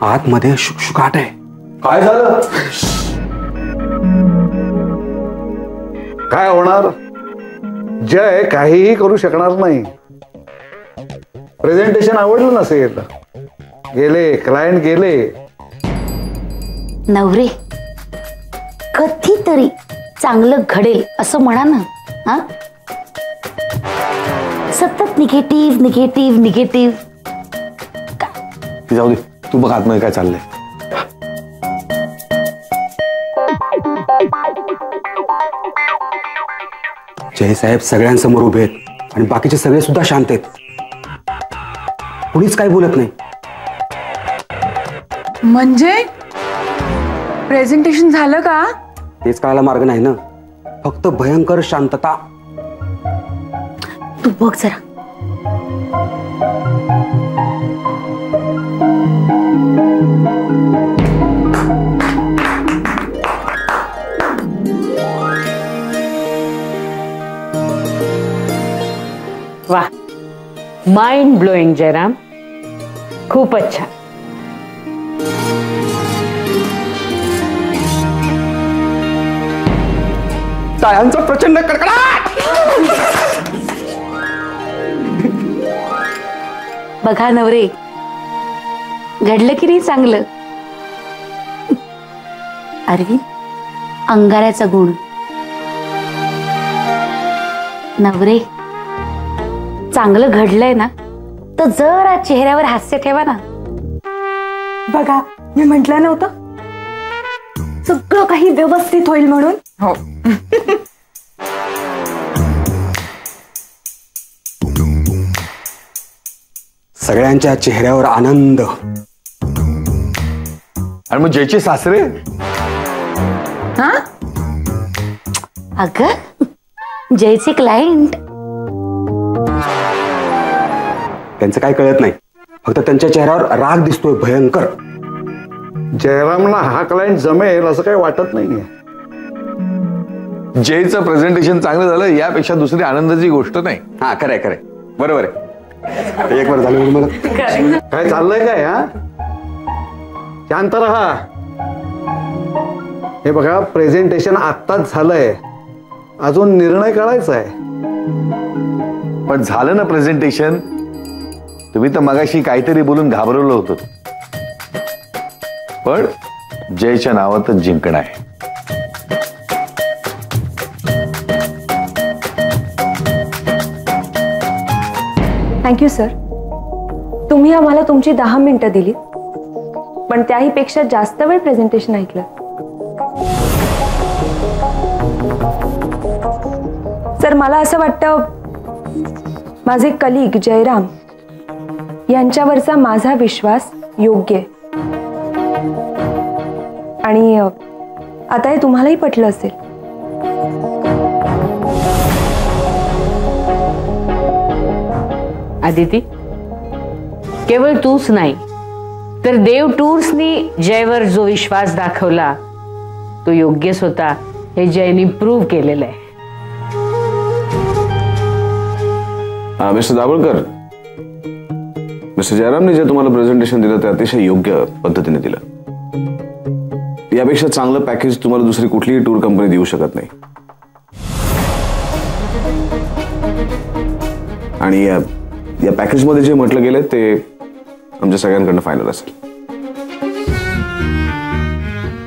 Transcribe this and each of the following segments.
आतमध्ये शुकशुकाट आहे. काय झालं? काय होणार? जय काहीही करू शकणार नाही. प्रेझेंटेशन आवडलं नसेल, गेले क्लायंट गेले. नवरे कधीतरी चांगलं घडेल असं म्हणा ना. हा, सतत निगेटिव्ह निगेटिव्ह निगेटिव्ह. जाऊ दे, तू बघ आतमध्ये काय चाललंय. जयसाहेब सगळ्यांसमोर उभे आहेत आणि बाकीचे सगळे सुद्धा शांत आहेत. कुणीच काही बोलत नाही. म्हणजे प्रेझेंटेशन झालं का? तेच कळायला मार्ग नाही ना. फक्त भयंकर शांतता. तू बघ जरा. वाह, माइंड ब्लोइंग जयराम, खूप अच्छा. टाळ्यांचा प्रचंड कडकडाट. बघा नवरे, घडलं की नाही चांगलं? अरविंद, अंगाऱ्याचा गुण. नवरे, चांगलं घडलंय ना तर जरा चेहऱ्यावर हास्य ठेवा ना. बघा, मी म्हटलं नव्हतं सगळं काही व्यवस्थित होईल म्हणून. हो. सगळ्यांच्या चेहऱ्यावर आनंद. आणि मग जयचे सासरे? हा, अगं जयचे क्लायंट. त्यांचं काय कळत नाही, फक्त त्यांच्या चेहऱ्यावर राग दिसतोय भयंकर. जयरामला हा क्लायंट जमेल असं काही वाटत नाहीये. जयचं प्रेझेंटेशन चांगलं झालं यापेक्षा दुसरी आनंदाची गोष्ट नाही. हा, खरंय खरंय, बरोबर आहे. एक वर झालं मला. काय चाललंय काय? हा, शांत रहा. हे बघा, प्रेझेंटेशन आत्ताच झालंय, अजून निर्णय करायचा आहे. पण झालं ना प्रेझेंटेशन. तुम्ही तर मगाशी काहीतरी बोलून घाबरवलं होतं, पण जयच्या नावातच जिंकणं आहे. Thank you sir. तुम्ही आम्हाला तुमची 10 मिनिटं दिली, पण त्याही पेक्षा जास्त वेळ प्रेझेंटेशन ऐकलं. सर, मला असं वाटतं माझे कलीग जयराम यांच्यावरचा माझा विश्वास योग्य आहे. आणि आता हे तुम्हालाही पटलं असेल. आदिती, केवळ तूच नाही तर देव टूर्सनी जयवर जो विश्वास दाखवला तो योग्यच होता हे जयनी प्रूव्ह केलेलं आहे. मिस्टर दाभोळकर, मिस्टर जयरामने जे तुम्हाला प्रेझेंटेशन दिलं ते अतिशय योग्य पद्धतीने दिलं. यापेक्षा चांगलं पॅकेज तुम्हाला दुसरी कुठलीही टूर कंपनी देऊ शकत नाही. आणि या पॅकेजमध्ये जे म्हटलं गेलंय ते आमच्या सगळ्यांकडनं फायनल असेल.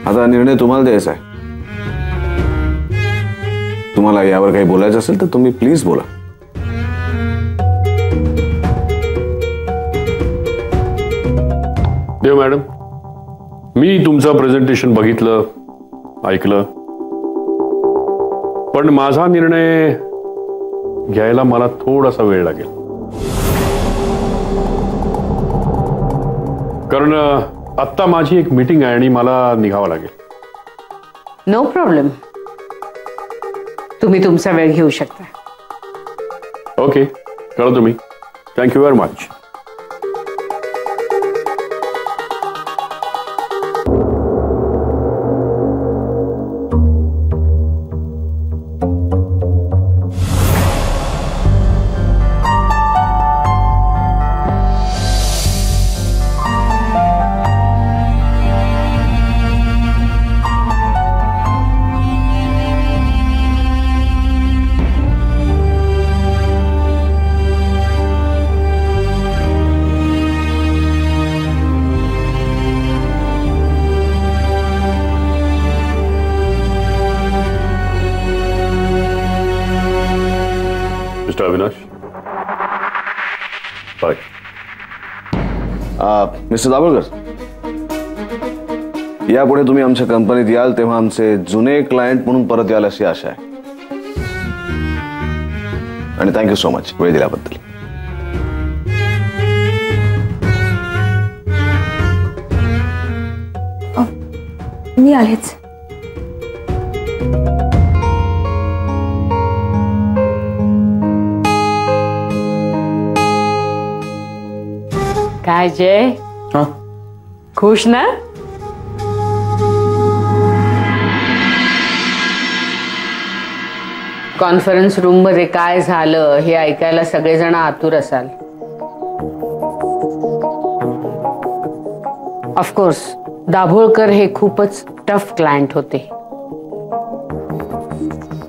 आता निर्णय तुम्हाला द्यायचा आहे. तुम्हाला यावर काही बोलायचं असेल तर तुम्ही प्लीज बोला. देव मॅडम, मी तुमचं प्रेझेंटेशन बघितलं, ऐकलं, पण माझा निर्णय घ्यायला मला थोडासा वेळ लागेल. कारण आत्ता माझी एक मीटिंग आहे आणि मला निघावं लागेल. नो प्रॉब्लेम, तुम्ही तुमचा वेळ घेऊ शकता. ओके, कळलं तुम्ही. Thank you very much. Mister Dabholkar, यापुढे तुम्ही आमच्या कंपनीत याल तेव्हा आमचे जुने क्लायंट म्हणून परत याल अशी आशा आहे. आणि थँक्यू सो मच वेळ दिल्याबद्दल. मी आलेच. काय जय, खुश ना? कॉन्फरन्स रूम मध्ये काय झालं हे ऐकायला सगळेजण आतुर असाल. ऑफकोर्स दाभोळकर हे खूपच टफ क्लायंट होते,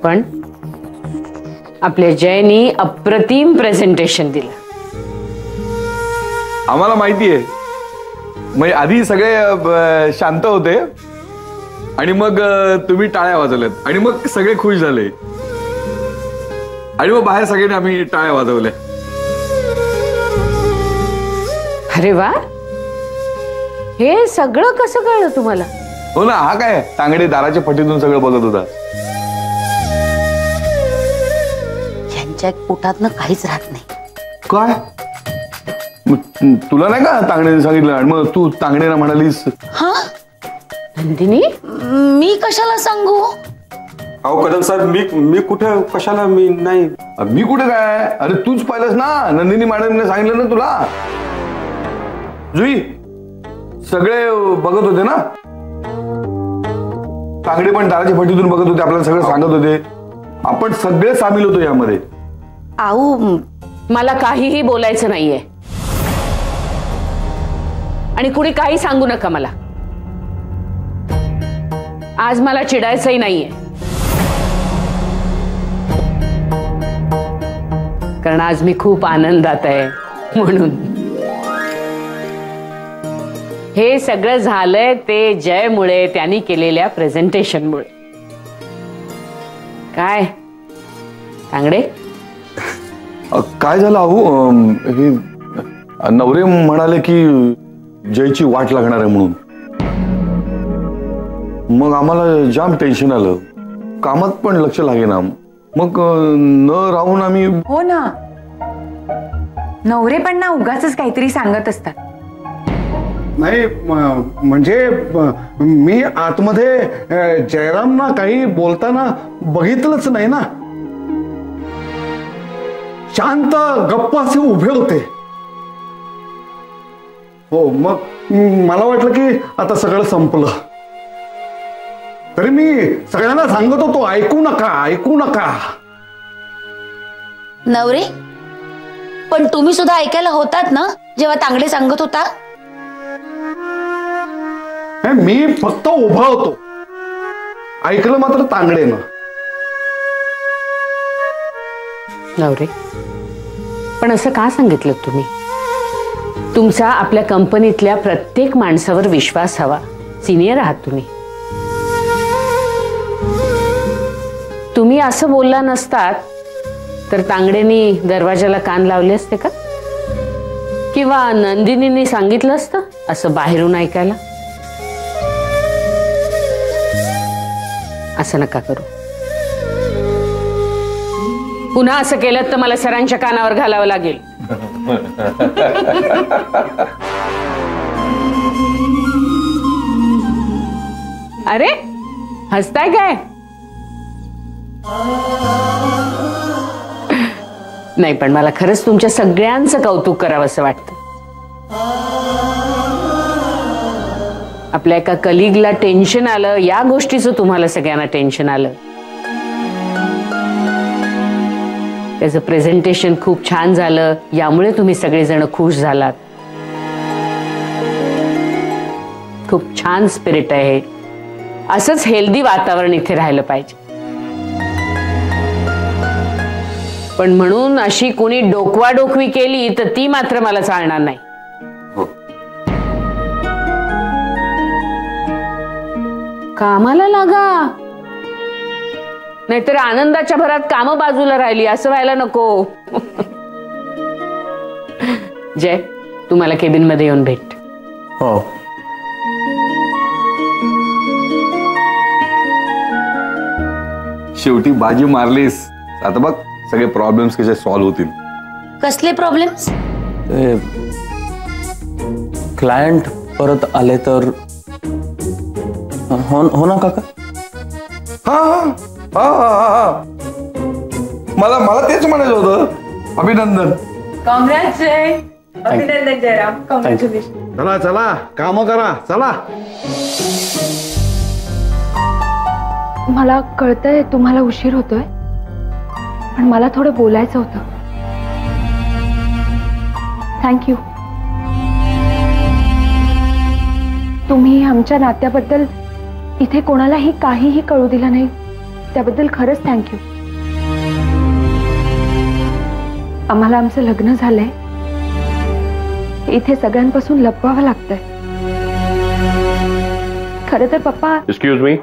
पण आपल्या जयनी अप्रतिम प्रेझेंटेशन दिलं. आम्हाला माहिती आहे, म्हणजे आधी सगळे शांत होते आणि मग तुम्ही टाळ्या वाजवल्यात आणि मग सगळे खुश झाले आणि मग बाहेर सगळ्यांनी आम्ही टाळ्या वाजवल्या. अरे वा, हे सगळं कसं कळलं तुम्हाला? हो ना, हा काय तांगडे दाराच्या फटीतून सगळं बघत होता. यांच्या पोटातनं काहीच राहत नाही. काय तुला नाही का तांगडेने सांगितलं आणि मग तू तांगडेला म्हणालीस? हा, नंदिनी, मी कशाला सांगू? अहो कदम साहेब, मी कुठे कशाला? मी नाही. मी कुठे काय? अरे तूच पाहिलंस ना, नंदिनी मॅडमने सांगितलं ना तुला. जुई, सगळे बघत होते ना, तांगडे पण दाराच्या फटीतून बघत होते, आपल्याला सगळं सांगत होते. आपण सगळे सामील होतो यामध्ये. आऊ, मला काहीही बोलायचं नाहीये आणि कुणी काही सांगू नका मला. आज मला चिडायचंही नाहीये, कारण आज मी खूप आनंदात आहे. म्हणून हे सगळं झालंय ते जयमुळे, त्यांनी केलेल्या प्रेझेंटेशनमुळे. काय तांगडे, काय झालं? अहो हे नवरे म्हणाले की जयची वाट लागणार आहे म्हणून. मग आम्हाला जाम टेन्शन आलं, कामात पण लक्ष लागेना. मग न राहून आम्ही. हो ना, नवरे पण ना उगाच काहीतरी सांगत असतात. नाही म्हणजे मी आतमध्ये जयरामना काही बोलताना बघितलंच नाही ना. शांत गप्प असे उभे होते. हो, मग मला वाटलं की आता सगळं संपलं. तरी मी सगळ्यांना सांगत होतो, ऐकू नका, ऐकू नका. नवरे, पण तुम्ही सुद्धा ऐकायला होतात ना जेव्हा तांगडे सांगत होता? मी फक्त उभा होतो, ऐकलं मात्र तांगडेनं. नवरे, पण असं का सांगितलं तुम्ही? तुमचा आपल्या कंपनीतल्या प्रत्येक माणसावर विश्वास हवा. सिनियर आहात तुम्ही. तुम्ही असं बोलला नसतात तर तांगडेनी दरवाजाला कान लावले असते का? किंवा नंदिनींनी सांगितलं असतं असं बाहेरून ऐकायला? असं नका करू. पुन्हा असं केलं तर मला सरांच्या कानावर घालावं लागेल. अरे हसताय काय? नाही, पण मला खरंच तुमच्या सगळ्यांचं कौतुक करावं असं वाटतं. आपल्या एका कलिगला टेन्शन आलं, या गोष्टीचं तुम्हाला सगळ्यांना टेन्शन आलं. त्याचं प्रेझेंटेशन खूप छान झालं, यामुळे तुम्ही सगळेजण खुश झालात. खूप छान स्पिरिट आहे. असंच हेल्दी वातावरण इथे राहिलं पाहिजे. पण म्हणून अशी कोणी डोकवाडोकवी केली तर ती मात्र मला चालणार नाही. कामाला लागा, नाहीतर आनंदाच्या भरात कामं बाजूला राहिली असं व्हायला नको. जय, तू मला केबिन मध्ये येऊन भेट. हो. शेवटी बाजी मारलीस. आता बघ सगळे प्रॉब्लेम्स कसे सॉल्व्ह होतील. कसले प्रॉब्लेम्स? क्लायंट परत आले तर हो ना काका? हा. मला तेच म्हणायचं होतं. अभिनंदन. कॉंग्रॅट्स जय. अभिनंदन जयराम. कॉंग्रॅच्युलेशन. चला चला काम करा चला. मला कळतंय तुम्हाला उशीर होतोय, पण मला थोडं बोलायचं होतं. थँक्यू. तुम्ही आमच्या नात्याबद्दल इथे कोणालाही काहीही कळू दिलं नाही, त्याबद्दल खरंच थँक्यू. आम्हाला आमचं लग्न झालंय, इथे सगळ्यांपासून लपवावं लागतंय. खरं तर पप्पा. एक्सक्यूज मी,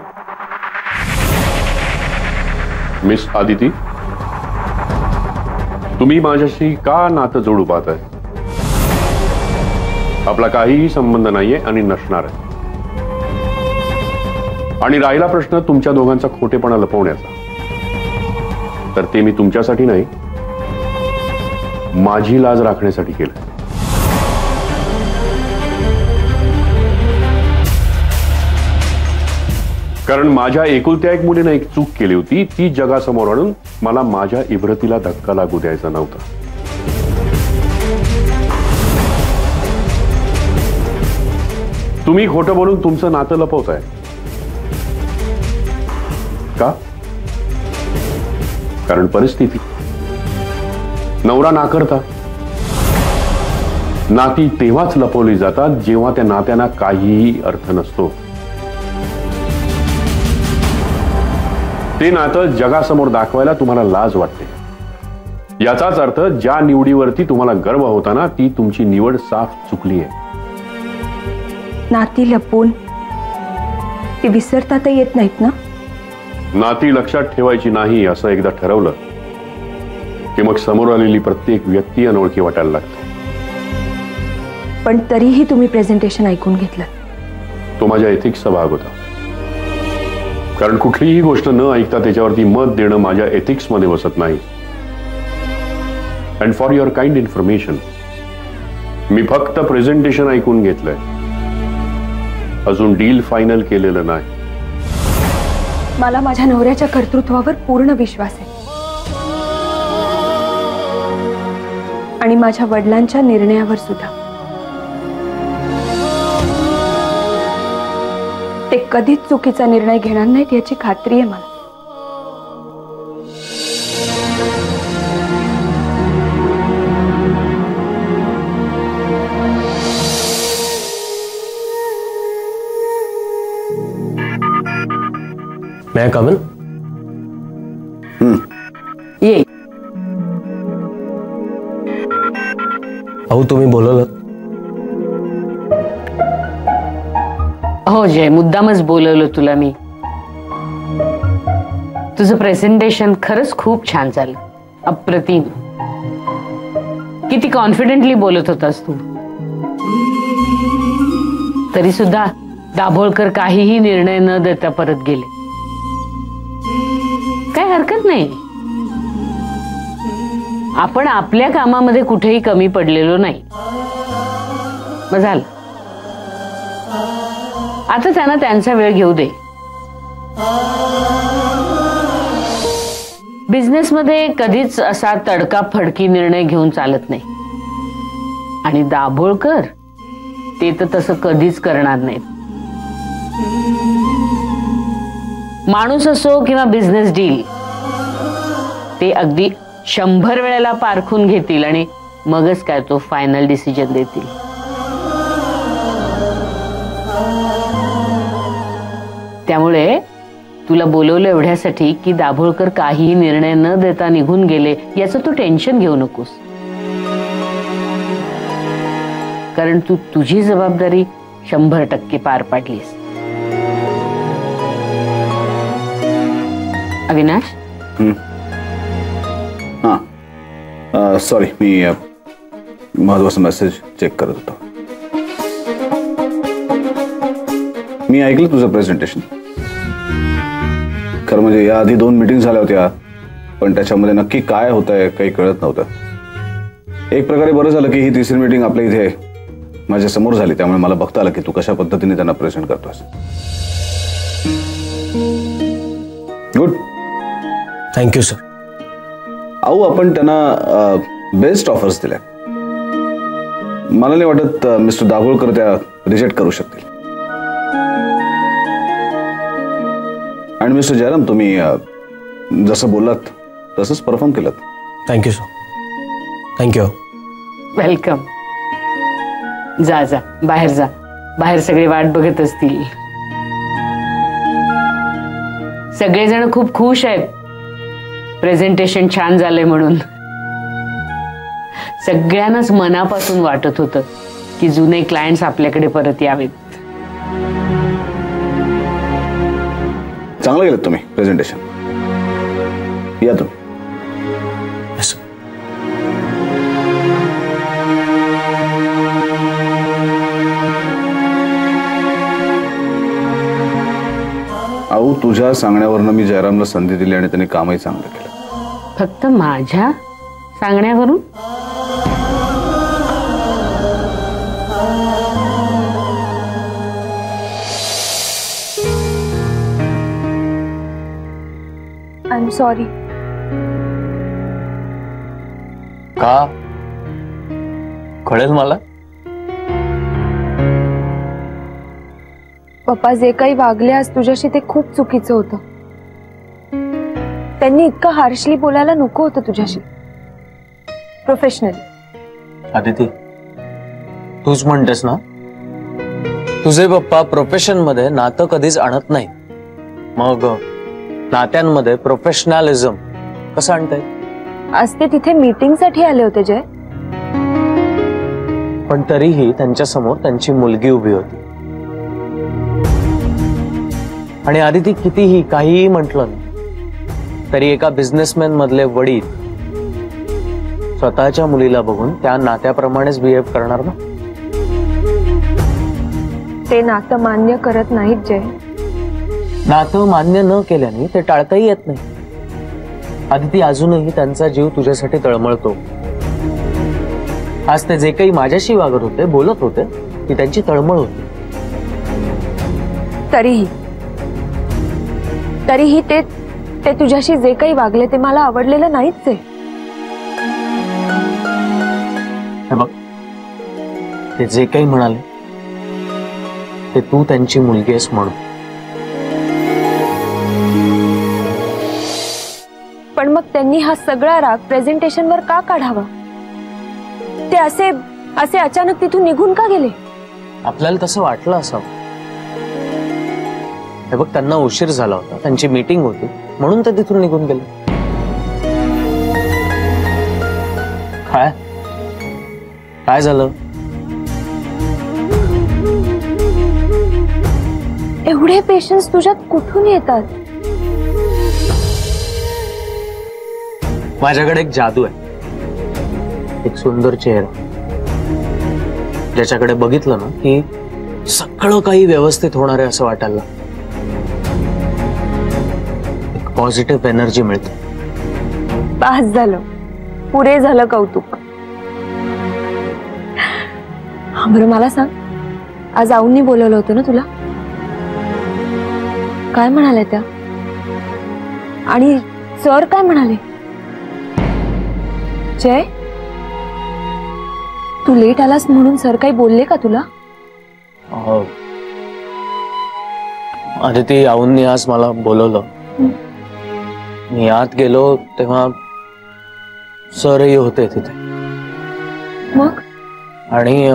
मिस आदिती, तुम्ही माझ्याशी का नातं जोडू पाहताय? आपला काहीही संबंध नाहीये आणि नसणार आहे. आणि राहिला प्रश्न तुमच्या दोघांचा खोटेपणा लपवण्याचा, तर ते मी तुमच्यासाठी नाही, माझी लाज राखण्यासाठी केलं. कारण माझ्या एकुलत्या एक मुलीने एक चूक केली होती, ती जगासमोर आणून मला माझ्या इब्रतीला धक्का लागू द्यायचा नव्हता. तुम्ही खोटं बोलून तुमचं नातं लपवताय का? कारण परिस्थिती. नवरा नाकारता. नाती तेव्हाच लपवली जातात जेव्हा त्या नात्यांना काहीही अर्थ नसतो. ते नातं जगासमोर दाखवायला तुम्हाला लाज वाटते. याचाच अर्थ ज्या निवडीवरती तुम्हाला गर्व होता ना, ती तुमची निवड साफ चुकली आहे. नाती लपवून ती विसरता तर येत नाहीत ना? नाती लक्षात ठेवायची नाही असं एकदा ठरवलं की मग समोर आलेली प्रत्येक व्यक्ती अनोळखी वाटायला लागते. पण तरीही तुम्ही प्रेझेंटेशन ऐकून घेतलं. तो माझ्या एथिक्सचा भाग होता. कारण कुठलीही गोष्ट न ऐकता त्याच्यावरती मत देणं माझ्या एथिक्स मध्ये बसत नाही. And for your kind information, मी फक्त प्रेझेंटेशन ऐकून घेतलंय, अजून डील फायनल केलेलं नाही. मला माझ्या नवऱ्याच्या कर्तृत्वावर पूर्ण विश्वास आहे आणि माझ्या वडिलांच्या निर्णयावर सुद्धा. ते कधीच चुकीचा निर्णय घेणार नाहीत याची खात्री आहे मला. मैं कमन ये. अहो तुम्ही बोलवलं. हो जय, मुद्दामच बोलवलं तुला मी. तुझं प्रेझेंटेशन खरंच खूप छान झालं. अप्रतिम. किती कॉन्फिडेंटली बोलत होतास तू. तरी सुद्धा दाभोळकर काहीही निर्णय न देता परत गेले. काय हरकत नाही. आपण आपल्या कामामध्ये कुठेही कमी पडलेलो नाही. मग झालं, आता त्यांना त्यांचा वेळ घेऊ दे. बिझनेसमध्ये कधीच असा तडकाफडकी निर्णय घेऊन चालत नाही. आणि दाभोळकर ते तर तसं कधीच करणार नाहीत. माणूस असो किंवा बिझनेस डील, ते अगदी 100 वेळेला पारखून घेतील आणि मगच काय तो फायनल डिसिजन देतील. त्यामुळे तुला बोलवलं एवढ्यासाठी की दाभोळकर काहीही निर्णय न देता निघून गेले याचं तू टेन्शन घेऊ नकोस. कारण तू तुझी जबाबदारी 100% पार पाडलीस. अविनाश, सॉरी, महत्वाचा मेसेज चेक करत होतो. मी ऐकलं तुझं प्रेझेंटेशन. खरं म्हणजे याआधी 2 मीटिंग झाल्या होत्या, पण त्याच्यामध्ये नक्की काय होत आहे काही कळत नव्हतं. एक प्रकारे बरं झालं की ही तिसरी मीटिंग आपल्या इथे माझ्या समोर झाली, त्यामुळे मला बघता आलं की तू कशा पद्धतीने त्यांना प्रेझेंट करतोस. गुड. Thank you sir. अहो, आपण त्यांना बेस्ट ऑफर्स दिल्या. मला नाही वाटत मिस्टर दाभोळकर त्या रिजेक्ट करू शकतील. आणि मिस्टर जयराम, तुम्ही जसं बोललात तसंच परफॉर्म केलं. Thank you sir. थँक्यू. वेलकम. जा जा, बाहेर जा. बाहेर सगळे वाट बघत असतील. सगळेजण खूप खुश आहेत प्रेझेंटेशन छान झालंय म्हणून. सगळ्यांनाच मनापासून वाटत होतं की जुने क्लायंट्स आपल्याकडे परत यावेत. चांगलं केलं तुम्ही प्रेझेंटेशन. या तुम्ही. अहो, तुझ्या सांगण्यावरनं मी जयरामला संधी दिली आणि त्याने कामही चांगलं केलं. फक्त माझ्या सांगण्यावरून? I am sorry. का? कळेल मला. पप्पा जे काही वागले आज तुझ्याशी ते खूप चुकीचं होतं. त्यांनी इतकं हार्शली बोलायला नको होतं तुझ्याशी. प्रोफेशनली. आदिती, तूच म्हणतेस ना, तुझे पप्पा प्रोफेशन मध्ये नातं कधीच आणत नाही. मग नात्यांमध्ये प्रोफेशनलिझम कसं आणताय? आज ते तिथे मीटिंग साठी आले होते जय. पण तरीही त्यांच्या समोर त्यांची मुलगी उभी होती. आणि आदिती, कितीही काहीही म्हटलं ना तरी एका बिझनेसमॅन मधले वडील स्वतःच्या मुलीला बघून त्या नात्याप्रमाणेच बिहेव करणार ना. ते नातं मान्य करत नाहीत जय. नातं मान्य न केल्याने ते टाळताही येत नाही. आदिती, अजूनही त्यांचा जीव तुझ्यासाठी तळमळतो. आज ते जे काही माझ्याशी वागत होते, बोलत होते, ती त्यांची तळमळ होती. तरीही ते तुझ्याशी जे काही वागले ते मला आवडलेलं नाहीच आहे. हे बघ, ते जे काही म्हणाले ते तू त्यांची मुलगी आहेस म्हणून. पण मग त्यांनी हा सगळा राग प्रेझेंटेशनवर का काढावा? ते असे अचानक तिथून निघून का गेले? आपल्याला तसं वाटलं असावं. हे बघ, त्यांना उशीर झाला होता, त्यांची मीटिंग होती म्हणून ते तिथून निघून गेले. काय झालं? एवढे पेशन्स तुझ्यात कुठून येतात? माझ्याकडे एक जादू आहे. एक सुंदर चेहरा, ज्याच्याकडे बघितलं ना की सगळं काही व्यवस्थित होणार आहे असं वाटायला. एक पॉझिटिव्ह एनर्जी मिळते. पास झालं, पुरे झालं कौतुक. बरं मला सांग, आज आऊंनी बोलवलं होतं ना तुला? काय म्हणाले त्या? आणि सर काय म्हणाले? जय, तू लेट आलास म्हणून सर काही बोलले का तुला? आदिती, आऊंनी आज मला बोलवलं. मी आत गेलो तेव्हा सरही होते तिथे. मग? आणि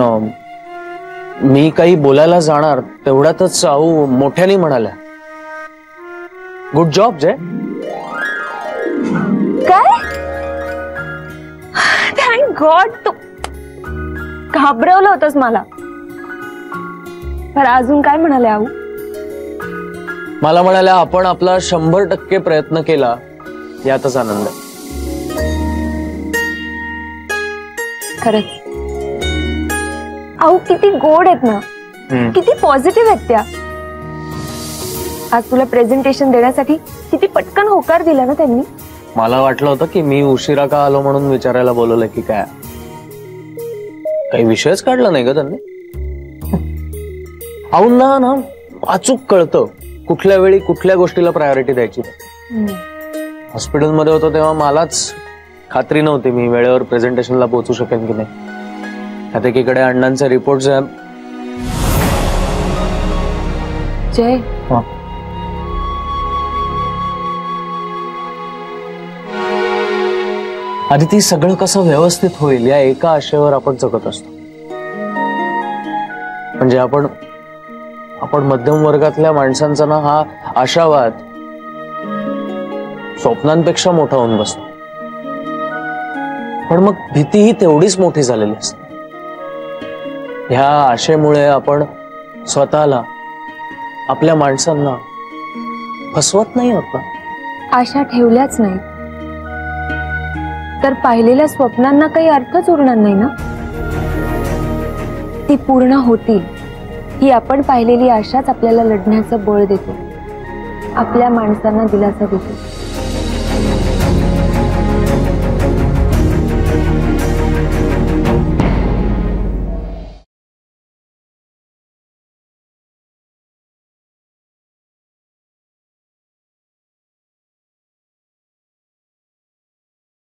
मी काही बोलायला जाणार तेवढ्यातच आऊ मोठ्याने म्हणाल्या, गुड जॉब जय. काय? Thank God. तू घाबरवलं होतंस मला. पण अजून काय म्हणाले आऊ? मला म्हणाल्या, आपण आपला 100% प्रयत्न केला यातच आनंद. खरंच अहो किती गोड आहेत ना, किती पॉझिटिव्ह आहेत त्या. आज तुला प्रेझेंटेशन देण्यासाठी किती पटकन होकार दिला ना त्यांनी. मला वाटलं होतं की मी उशिरा का आलो म्हणून विचारायला बोलवलं की काय. काही विषयच काढला नाही का त्यांनी. अहो ना अचूक कळतं कुठल्या वेळी कुठल्या गोष्टीला प्रायोरिटी द्यायची. हॉस्पिटलमध्ये होतो तेव्हा मलाच खात्री नव्हती मी वेळेवर प्रेझेंटेशनला पोहोचू शकेन की नाही. आता एकीकडे अण्णांचे रिपोर्ट्स आहेत. जय, आधी ती सगळं कसं व्यवस्थित होईल या एका आशेवर आपण जगत असतो. म्हणजे आपण मध्यम वर्गातल्या माणसांचा ना हा आशावाद स्वप्नांपेक्षा मोठा होऊन बसतो. पण मग भीतीही तेवढीच मोठी झालेली असते. ह्या आशेमुळे आपण स्वतःला आपल्या माणसांना फसवत नाही होत. आशा ठेवल्याच नाही तर पाहिलेल्या स्वप्नांना काही अर्थच उरणार नाही ना. ती पूर्ण होतील ही आपण पाहिलेली आशाच आपल्याला लढण्याचं बळ देतो, आपल्या माणसांना दिलासा देतो.